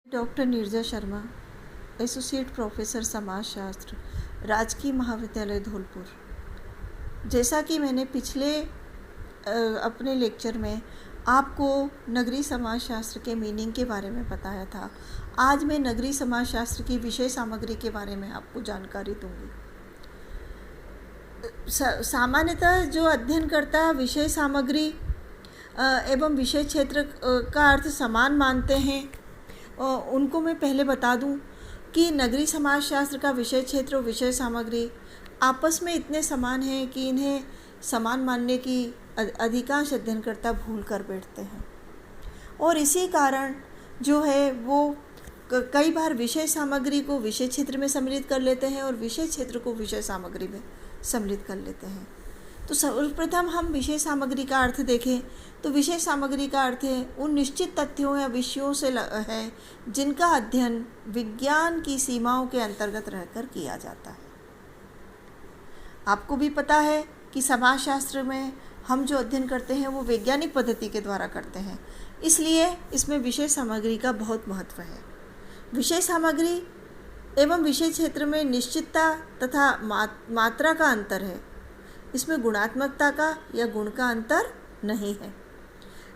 Doctor Neerja Sharma, associate professor समाजशास्त्र, राजकीय महाविद्यालय धौलपुर। जैसा कि मैंने पिछले अपने लेक्चर में आपको नगरीय समाजशास्त्र के मीनिंग के बारे में बताया था, आज मैं नगरीय समाजशास्त्र की विषय सामग्री के बारे में आपको जानकारी दूंगी। सामान्यतः जो अध्ययन करता विषय सामग्री एवं विषय क्षेत्र का अर्थ समान मानते हैं, उनको मैं पहले बता दूं कि नगरीय समाजशास्त्र का विषय क्षेत्र और विषय सामग्री आपस में इतने समान हैं कि इन्हें समान मानने की अधिकांश अध्ययनकर्ता भूल कर बैठते हैं, और इसी कारण जो है वो कई बार विषय सामग्री को विषय क्षेत्र में सम्मिलित कर लेते हैं और विषय क्षेत्र को विषय सामग्री में सम्मिलित कर लेते हैं। तो सर्वप्रथम हम विषय सामग्री का अर्थ देखें तो विषय सामग्री का अर्थ है उन निश्चित तथ्यों या विषयों से है जिनका अध्ययन विज्ञान की सीमाओं के अंतर्गत रहकर किया जाता है। आपको भी पता है कि समाजशास्त्र में हम जो अध्ययन करते हैं वो वैज्ञानिक पद्धति के द्वारा करते हैं, इसलिए इसमें विषय सामग्री का बहुत महत्व है। विषय सामग्री एवं विषय क्षेत्र में निश्चितता तथा मात्रा का अंतर है, इसमें गुणात्मकता का या गुण का अंतर नहीं है।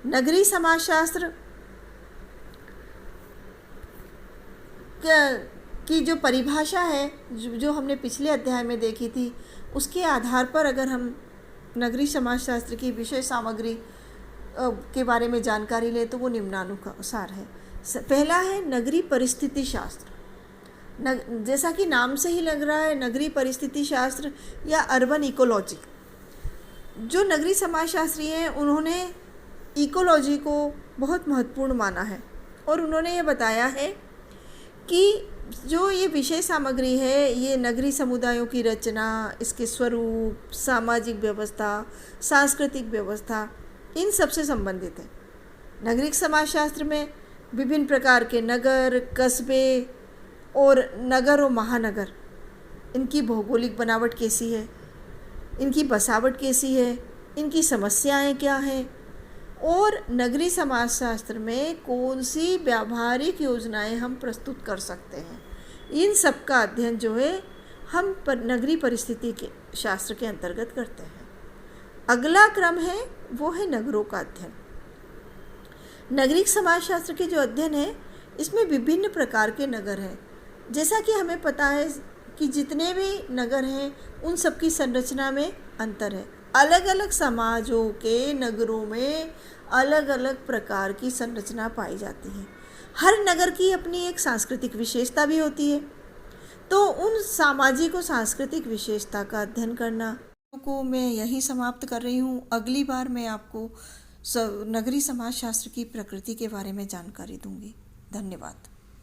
नगरीय समाजशास्त्र की जो परिभाषा है जो हमने पिछले अध्याय में देखी थी, उसके आधार पर अगर हम नगरीय समाजशास्त्र की विषय सामग्री के बारे में जानकारी लें तो वो निम्नानुसार है। पहला है नगरीय परिस्थिति शास्त्र। जैसा कि नाम से ही लग रहा है, नगरीय परिस्थिति शास्त्र या अर्बन इकोलॉजी। जो नगरीय समाजशास्त्री हैं उन्होंने इकोलॉजी को बहुत महत्वपूर्ण माना है, और उन्होंने ये बताया है कि जो ये विषय सामग्री है ये नगरीय समुदायों की रचना, इसके स्वरूप, सामाजिक व्यवस्था, सांस्कृतिक व्यवस्था, इन सब से संबंधित है। नगरीय समाजशास्त्र में विभिन्न प्रकार के नगर, कस्बे और नगर और महानगर, इनकी भौगोलिक बनावट कैसी है, इनकी बसावट कैसी है, इनकी समस्याएं क्या हैं, और नगरीय समाजशास्त्र में कौन सी व्यावहारिक योजनाएं हम प्रस्तुत कर सकते हैं, इन सब का अध्ययन जो है हम नगरीय परिस्थिति के शास्त्र के अंतर्गत करते हैं। अगला क्रम है वो है नगरों का अध्ययन। नगरीय समाजशास्त्र के जो अध्ययन है इसमें विभिन्न प्रकार के नगर हैं। जैसा कि हमें पता है कि जितने भी नगर हैं उन सब की संरचना में अंतर है। अलग अलग समाजों के नगरों में अलग अलग प्रकार की संरचना पाई जाती है। हर नगर की अपनी एक सांस्कृतिक विशेषता भी होती है, तो उन सामाजिक और सांस्कृतिक विशेषता का अध्ययन करना को मैं यही समाप्त कर रही हूँ। अगली बार मैं आपको नगरीय समाजशास्त्र की प्रकृति के बारे में जानकारी दूंगी। धन्यवाद।